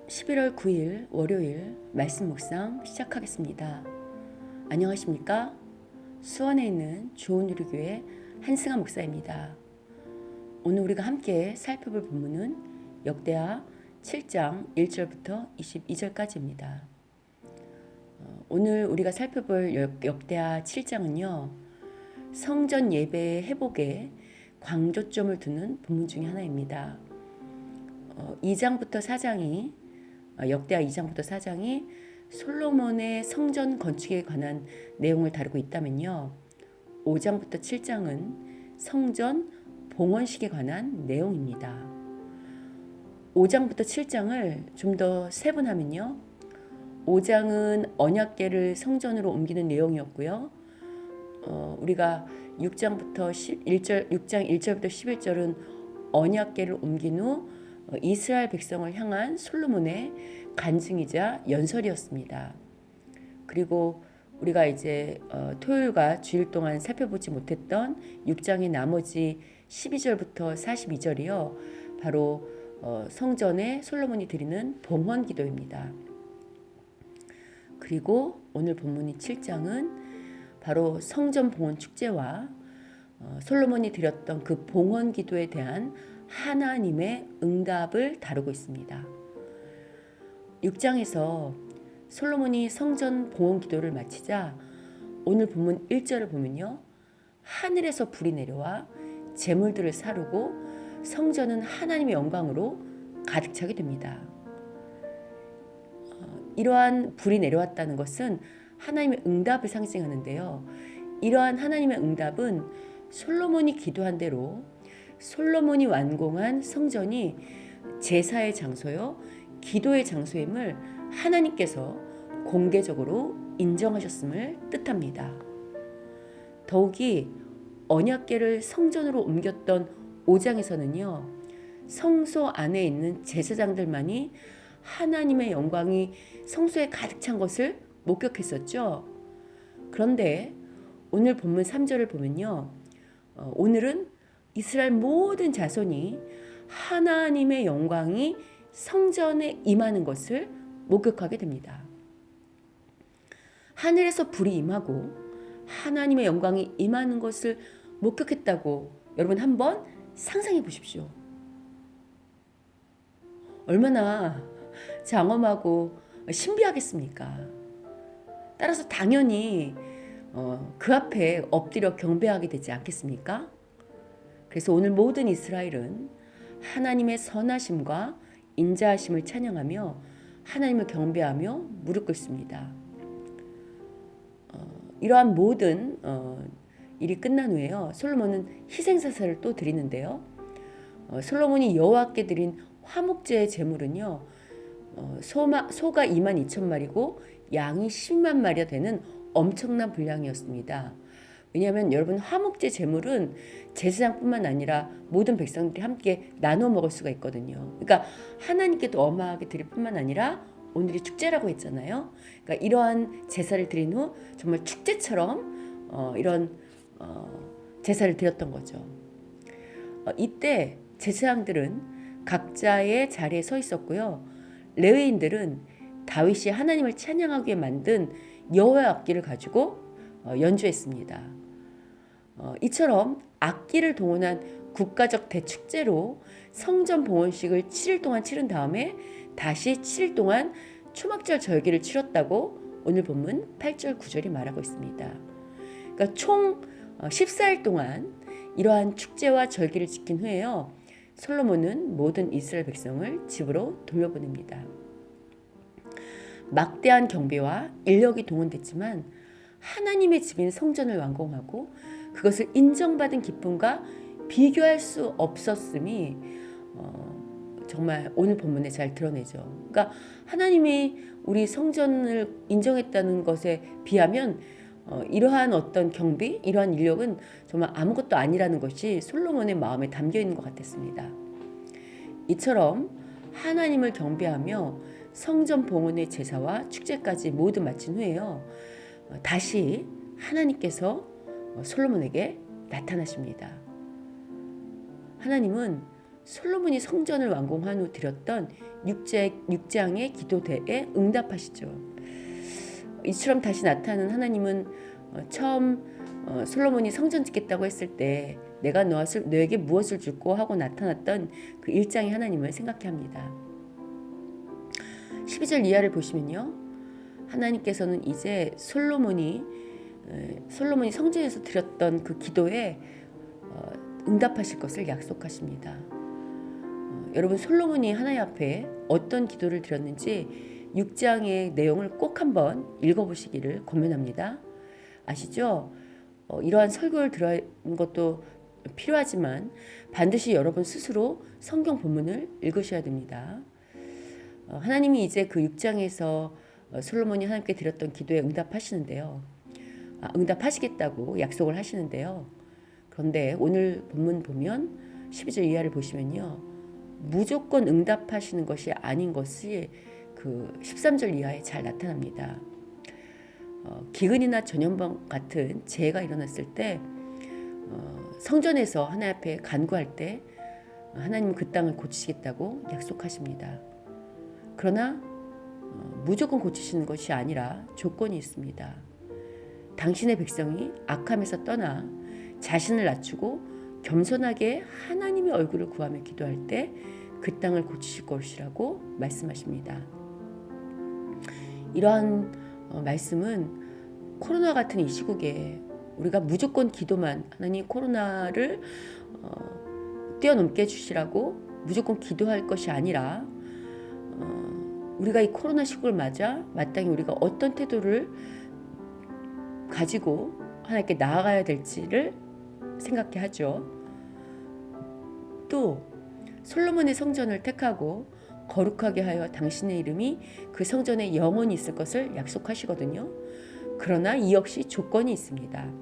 11월 9일 월요일 말씀 묵상 시작하겠습니다. 안녕하십니까? 수원에 있는 좋은누리교회 한승아 목사입니다. 오늘 우리가 함께 살펴볼 본문은 역대하 7장 1절부터 22절까지입니다. 오늘 우리가 살펴볼 역대하 7장은요. 성전 예배 회복에 강조점을 두는 본문 중에 하나입니다. 2장부터 4장이 역대하 2장부터 4장이 솔로몬의 성전 건축에 관한 내용을 다루고 있다면요. 5장부터 7장은 성전 봉헌식에 관한 내용입니다. 5장부터 7장을 좀 더 세분하면요. 5장은 언약궤를 성전으로 옮기는 내용이었고요. 우리가 6장 1절부터 11절은 언약궤를 옮긴 후 이스라엘 백성을 향한 솔로몬의 간증이자 연설이었습니다. 그리고 우리가 이제 토요일과 주일 동안 살펴보지 못했던 6장의 나머지 12절부터 42절이요. 바로 성전에 솔로몬이 드리는 봉헌 기도입니다. 그리고 오늘 본문이 7장은 바로 성전 봉헌 축제와 솔로몬이 드렸던 그 봉헌 기도에 대한 하나님의 응답을 다루고 있습니다. 6장에서 솔로몬이 성전 봉헌 기도를 마치자 오늘 본문 1절을 보면요. 하늘에서 불이 내려와 제물들을 사르고 성전은 하나님의 영광으로 가득 차게 됩니다. 이러한 불이 내려왔다는 것은 하나님의 응답을 상징하는데요. 이러한 하나님의 응답은 솔로몬이 기도한 대로 솔로몬이 완공한 성전이 제사의 장소요, 기도의 장소임을 하나님께서 공개적으로 인정하셨음을 뜻합니다. 더욱이 언약궤를 성전으로 옮겼던 5장에서는요. 성소 안에 있는 제사장들만이 하나님의 영광이 성소에 가득 찬 것을 목격했었죠. 그런데 오늘 본문 3절을 보면요. 오늘은 이스라엘 모든 자손이 하나님의 영광이 성전에 임하는 것을 목격하게 됩니다. 하늘에서 불이 임하고 하나님의 영광이 임하는 것을 목격했다고 여러분 한번 상상해 보십시오. 얼마나 장엄하고 신비하겠습니까? 따라서 당연히 그 앞에 엎드려 경배하게 되지 않겠습니까? 그래서 오늘 모든 이스라엘은 하나님의 선하심과 인자하심을 찬양하며 하나님을 경배하며 무릎 꿇습니다. 이러한 모든 일이 끝난 후에요. 솔로몬은 희생사사를 또 드리는데요. 솔로몬이 여호와께 드린 화목제의 제물은요. 소가 22,000마리고 양이 10만 마리가 되는 엄청난 분량이었습니다. 왜냐하면 여러분 화목제 제물은 제사장뿐만 아니라 모든 백성들이 함께 나눠 먹을 수가 있거든요. 그러니까 하나님께도 어마하게 드릴 뿐만 아니라 오늘이 축제라고 했잖아요. 그러니까 이러한 제사를 드린 후 정말 축제처럼 이런 제사를 드렸던 거죠. 이때 제사장들은 각자의 자리에 서 있었고요. 레위인들은 다윗이 하나님을 찬양하기 위해 만든 여호와의 악기를 가지고 연주했습니다. 이처럼 악기를 동원한 국가적 대축제로 성전 봉헌식을 7일 동안 치른 다음에 다시 7일 동안 초막절 절기를 치렀다고 오늘 본문 8절 9절이 말하고 있습니다. 그러니까 총 14일 동안 이러한 축제와 절기를 지킨 후에요. 솔로몬은 모든 이스라엘 백성을 집으로 돌려보냅니다. 막대한 경비와 인력이 동원됐지만 하나님의 집인 성전을 완공하고 그것을 인정받은 기쁨과 비교할 수 없었음이 정말 오늘 본문에 잘 드러내죠. 그러니까 하나님이 우리 성전을 인정했다는 것에 비하면 이러한 어떤 경비, 이러한 인력은 정말 아무것도 아니라는 것이 솔로몬의 마음에 담겨 있는 것 같았습니다. 이처럼 하나님을 경배하며 성전 봉헌의 제사와 축제까지 모두 마친 후에요. 다시 하나님께서 솔로몬에게 나타나십니다. 하나님은 솔로몬이 성전을 완공한 후 드렸던 6장의 기도대에 응답하시죠. 이처럼 다시 나타나는 하나님은 처음 솔로몬이 성전 짓겠다고 했을 때 내가 너에게 무엇을 줄고 하고 나타났던 그 1장의 하나님을 생각해 합니다. 12절 이하를 보시면요. 하나님께서는 이제 솔로몬이 성전에서 드렸던 그 기도에 응답하실 것을 약속하십니다. 여러분, 솔로몬이 하나님 앞에 어떤 기도를 드렸는지 6장의 내용을 꼭 한번 읽어보시기를 권면합니다. 아시죠? 이러한 설교를 들은 것도 필요하지만 반드시 여러분 스스로 성경 본문을 읽으셔야 됩니다. 하나님이 이제 그 6장에서 솔로몬이 하나님께 드렸던 기도에 응답하시는데요. 응답하시겠다고 약속을 하시는데요. 그런데 오늘 본문 보면 12절 이하를 보시면요. 무조건 응답하시는 것이 아닌 것이 그 13절 이하에 잘 나타납니다. 기근이나 전염병 같은 재해가 일어났을 때 성전에서 하나님 앞에 간구할 때 하나님은 그 땅을 고치시겠다고 약속하십니다. 그러나 무조건 고치시는 것이 아니라 조건이 있습니다. 당신의 백성이 악함에서 떠나 자신을 낮추고 겸손하게 하나님의 얼굴을 구하며 기도할 때 그 땅을 고치실 것이라고 말씀하십니다. 이러한 말씀은 코로나 같은 이 시국에 우리가 무조건 기도만 하나님 코로나를 뛰어넘게 해주시라고 무조건 기도할 것이 아니라 우리가 이 코로나 시국을 맞아 마땅히 우리가 어떤 태도를 가지고 하나님께 나아가야 될지를 생각해 하죠. 또 솔로몬의 성전을 택하고 거룩하게 하여 당신의 이름이 그 성전에 영원히 있을 것을 약속하시거든요. 그러나 이 역시 조건이 있습니다.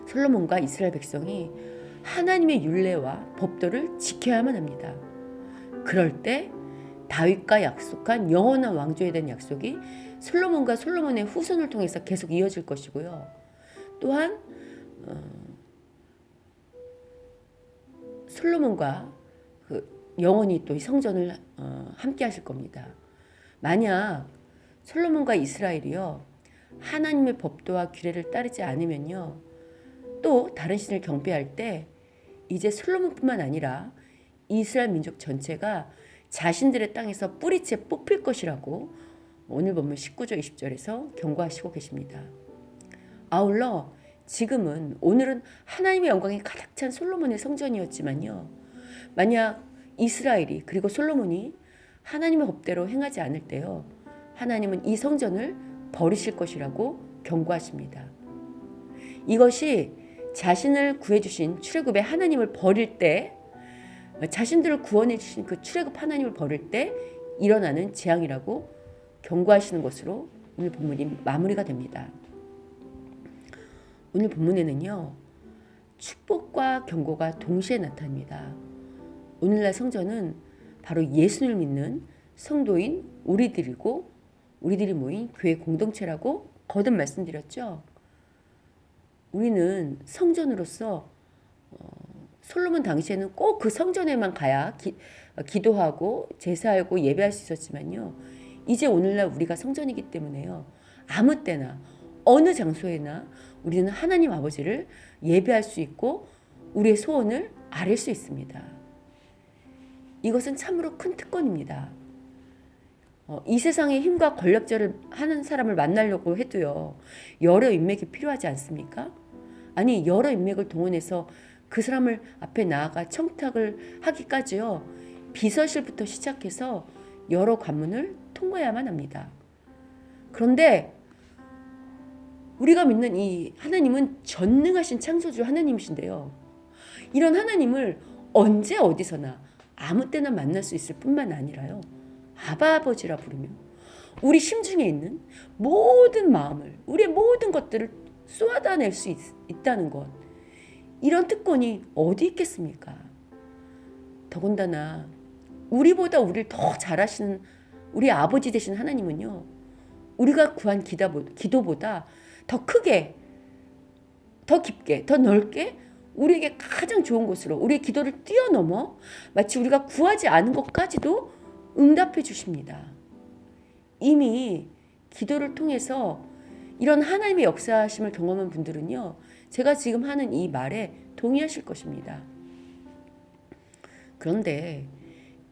솔로몬과 이스라엘 백성이 하나님의 율례와 법도를 지켜야만 합니다. 그럴 때 다윗과 약속한 영원한 왕조에 대한 약속이 솔로몬과 솔로몬의 후손을 통해서 계속 이어질 것이고요. 또한 솔로몬과 영원히 또 이 성전을 함께 하실 겁니다. 만약 솔로몬과 이스라엘이요 하나님의 법도와 규례를 따르지 않으면요 또 다른 신을 경배할 때 이제 솔로몬뿐만 아니라 이스라엘 민족 전체가 자신들의 땅에서 뿌리채 뽑힐 것이라고 오늘 본문 19절 20절에서 경고하시고 계십니다. 아울러 지금은 오늘은 하나님의 영광이 가득 찬 솔로몬의 성전이었지만요. 만약 이스라엘이 그리고 솔로몬이 하나님의 법대로 행하지 않을 때요. 하나님은 이 성전을 버리실 것이라고 경고하십니다. 이것이 자신을 구해주신 출애굽의 하나님을 버릴 때 자신들을 구원해 주신 그 출애굽 하나님을 버릴 때 일어나는 재앙이라고 경고하시는 것으로 오늘 본문이 마무리가 됩니다. 오늘 본문에는요. 축복과 경고가 동시에 나타납니다. 오늘날 성전은 바로 예수를 믿는 성도인 우리들이 모인 교회 공동체라고 거듭 말씀드렸죠. 우리는 성전으로서 솔로몬 당시에는 꼭 그 성전에만 가야 기도하고 제사하고 예배할 수 있었지만요. 이제 오늘날 우리가 성전이기 때문에요. 아무 때나 어느 장소에나 우리는 하나님 아버지를 예배할 수 있고 우리의 소원을 아뢰 수 있습니다. 이것은 참으로 큰 특권입니다. 이 세상의 힘과 권력자를 하는 사람을 만나려고 해도요. 여러 인맥이 필요하지 않습니까? 아니 여러 인맥을 동원해서 그 사람을 앞에 나아가 청탁을 하기까지요. 비서실부터 시작해서 여러 관문을 통과해야만 합니다. 그런데 우리가 믿는 이 하나님은 전능하신 창조주 하나님이신데요. 이런 하나님을 언제 어디서나 아무 때나 만날 수 있을 뿐만 아니라요. 아바 아버지라 부르며 우리 심중에 있는 모든 마음을 우리의 모든 것들을 쏟아낼 수 있다는 것. 이런 특권이 어디 있겠습니까? 더군다나 우리보다 우리를 더 잘하시는 우리 아버지 되신 하나님은요. 우리가 구한 기도보다 더 크게, 더 깊게, 더 넓게 우리에게 가장 좋은 곳으로 우리의 기도를 뛰어넘어 마치 우리가 구하지 않은 것까지도 응답해 주십니다. 이미 기도를 통해서 이런 하나님의 역사하심을 경험한 분들은요, 제가 지금 하는 이 말에 동의하실 것입니다. 그런데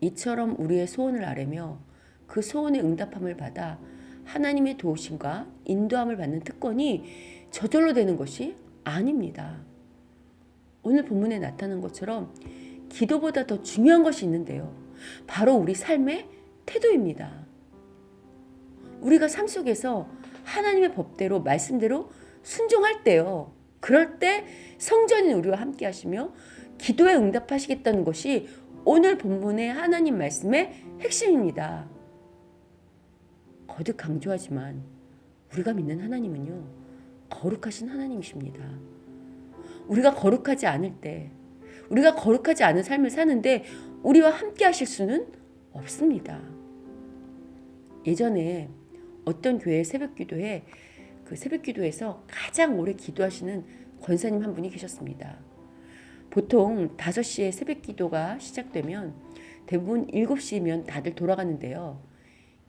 이처럼 우리의 소원을 아뢰며 그 소원의 응답함을 받아 하나님의 도우심과 인도함을 받는 특권이 저절로 되는 것이 아닙니다. 오늘 본문에 나타난 것처럼 기도보다 더 중요한 것이 있는데요. 바로 우리 삶의 태도입니다. 우리가 삶 속에서 하나님의 법대로 말씀대로 순종할 때요. 그럴 때 성전인 우리와 함께 하시며 기도에 응답하시겠다는 것이 오늘 본문의 하나님 말씀의 핵심입니다. 거듭 강조하지만 우리가 믿는 하나님은요, 거룩하신 하나님이십니다. 우리가 거룩하지 않을 때, 우리가 거룩하지 않은 삶을 사는데 우리와 함께 하실 수는 없습니다. 예전에 어떤 교회 새벽기도에 그 새벽기도에서 가장 오래 기도하시는 권사님 한 분이 계셨습니다. 보통 5시에 새벽기도가 시작되면 대부분 7시면 다들 돌아가는데요.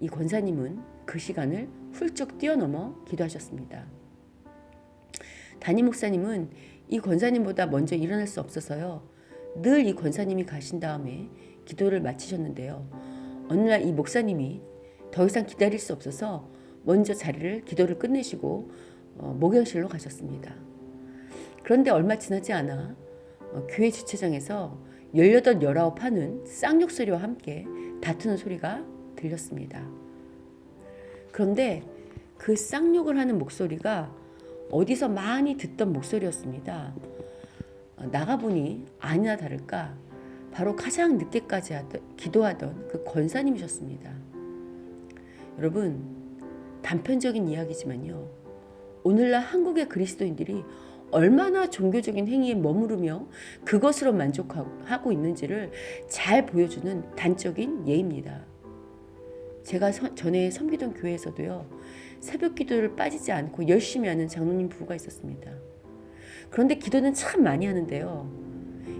이 권사님은 그 시간을 훌쩍 뛰어넘어 기도하셨습니다. 담임 목사님은 이 권사님보다 먼저 일어날 수 없어서요. 늘 이 권사님이 가신 다음에 기도를 마치셨는데요. 어느 날 이 목사님이 더 이상 기다릴 수 없어서 먼저 기도를 끝내시고 목욕실로 가셨습니다. 그런데 얼마 지나지 않아 교회 주차장에서 18, 19 하는 쌍욕 소리와 함께 다투는 소리가 들렸습니다. 그런데 그 쌍욕을 하는 목소리가 어디서 많이 듣던 목소리였습니다. 나가보니 아니나 다를까 바로 가장 늦게까지 기도하던 그 권사님이셨습니다. 여러분, 단편적인 이야기지만요. 오늘날 한국의 그리스도인들이 얼마나 종교적인 행위에 머무르며 그것으로 만족하고 있는지를 잘 보여주는 단적인 예입니다. 제가 전에 섬기던 교회에서도요. 새벽 기도를 빠지지 않고 열심히 하는 장로님 부부가 있었습니다. 그런데 기도는 참 많이 하는데요.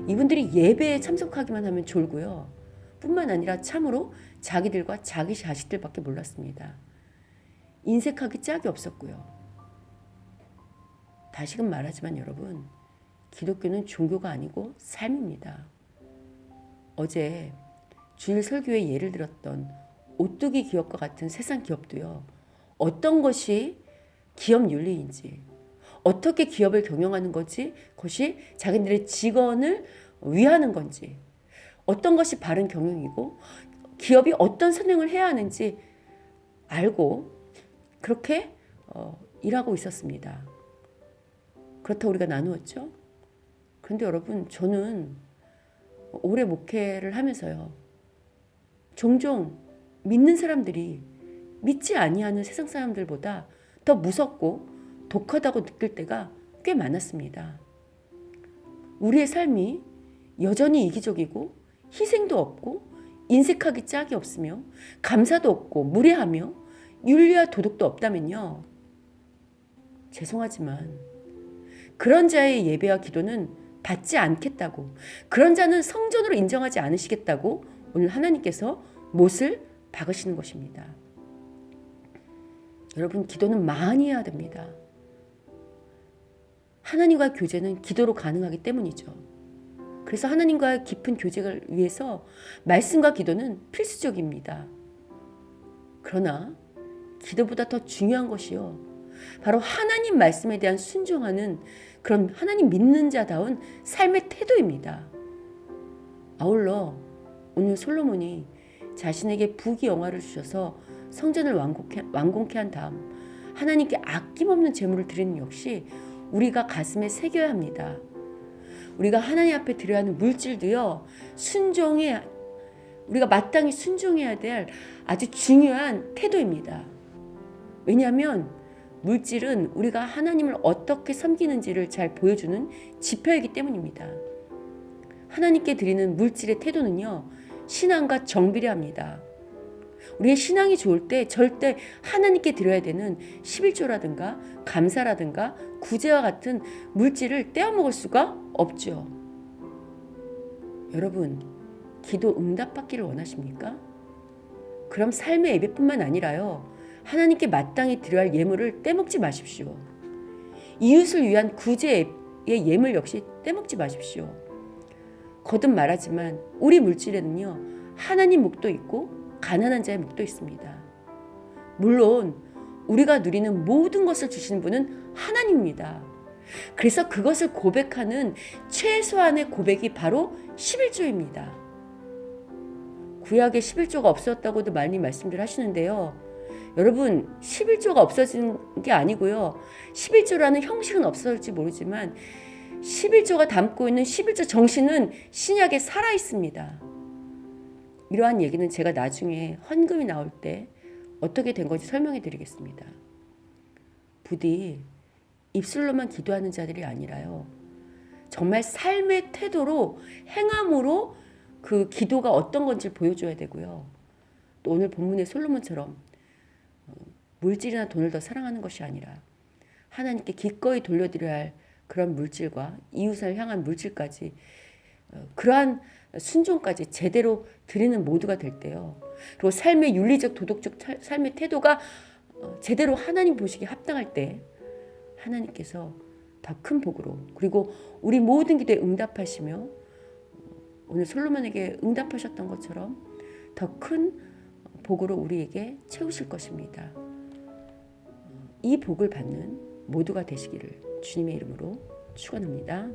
이분들이 예배에 참석하기만 하면 졸고요. 뿐만 아니라 참으로 자기들과 자기 자식들밖에 몰랐습니다. 인색하기 짝이 없었고요. 다시금 말하지만 여러분, 기독교는 종교가 아니고 삶입니다. 어제 주일 설교에 예를 들었던 오뚜기 기업과 같은 세상 기업도요. 어떤 것이 기업 윤리인지, 어떻게 기업을 경영하는 것이 자기들의 직원을 위하는 건지, 어떤 것이 바른 경영이고 기업이 어떤 선행을 해야 하는지 알고 그렇게 일하고 있었습니다. 그렇다고 우리가 나누었죠. 그런데 여러분, 저는 오래 목회를 하면서요. 종종 믿는 사람들이 믿지 아니하는 세상 사람들보다 더 무섭고 독하다고 느낄 때가 꽤 많았습니다. 우리의 삶이 여전히 이기적이고 희생도 없고 인색하기 짝이 없으며 감사도 없고 무례하며 윤리와 도덕도 없다면요. 죄송하지만 그런 자의 예배와 기도는 받지 않겠다고, 그런 자는 성전으로 인정하지 않으시겠다고 오늘 하나님께서 못을 박으시는 것입니다. 여러분, 기도는 많이 해야 됩니다. 하나님과의 교제는 기도로 가능하기 때문이죠. 그래서 하나님과의 깊은 교제를 위해서 말씀과 기도는 필수적입니다. 그러나 기도보다 더 중요한 것이요. 바로 하나님 말씀에 대한 순종하는 그런 하나님 믿는 자다운 삶의 태도입니다. 아울러 오늘 솔로몬이 자신에게 부귀영화를 주셔서 성전을 완공케 한 다음 하나님께 아낌없는 제물을 드리는 역시 우리가 가슴에 새겨야 합니다. 우리가 하나님 앞에 드려야 하는 물질도요. 우리가 마땅히 순종해야 될 아주 중요한 태도입니다. 왜냐하면 물질은 우리가 하나님을 어떻게 섬기는지를 잘 보여주는 지표이기 때문입니다. 하나님께 드리는 물질의 태도는요. 신앙과 정비례합니다. 우리의 신앙이 좋을 때 절대 하나님께 드려야 되는 11조라든가 감사라든가 구제와 같은 물질을 떼어먹을 수가 없죠. 여러분, 기도 응답받기를 원하십니까? 그럼 삶의 예배뿐만 아니라요, 하나님께 마땅히 드려야 할 예물을 떼먹지 마십시오. 이웃을 위한 구제의 예물 역시 떼먹지 마십시오. 거듭 말하지만 우리 물질에는요, 하나님 목도 있고 가난한 자의 목도 있습니다. 물론 우리가 누리는 모든 것을 주시는 분은 하나님입니다. 그래서 그것을 고백하는 최소한의 고백이 바로 11조입니다. 구약에 11조가 없었다고도 많이 말씀들 하시는데요. 여러분, 11조가 없어진 게 아니고요. 11조라는 형식은 없어질지 모르지만 11조가 담고 있는 11조 정신은 신약에 살아 있습니다. 이러한 얘기는 제가 나중에 헌금이 나올 때 어떻게 된 건지 설명해 드리겠습니다. 부디 입술로만 기도하는 자들이 아니라요, 정말 삶의 태도로, 행함으로 그 기도가 어떤 건지 보여줘야 되고요. 또 오늘 본문의 솔로몬처럼 물질이나 돈을 더 사랑하는 것이 아니라 하나님께 기꺼이 돌려드려야 할 그런 물질과 이웃을 향한 물질까지, 그러한 순종까지 제대로 드리는 모두가 될 때요, 그리고 삶의 윤리적 도덕적 삶의 태도가 제대로 하나님 보시기에 합당할 때 하나님께서 더 큰 복으로, 그리고 우리 모든 기도에 응답하시며 오늘 솔로몬에게 응답하셨던 것처럼 더 큰 복으로 우리에게 채우실 것입니다. 이 복을 받는 모두가 되시기를 주님의 이름으로 축원합니다.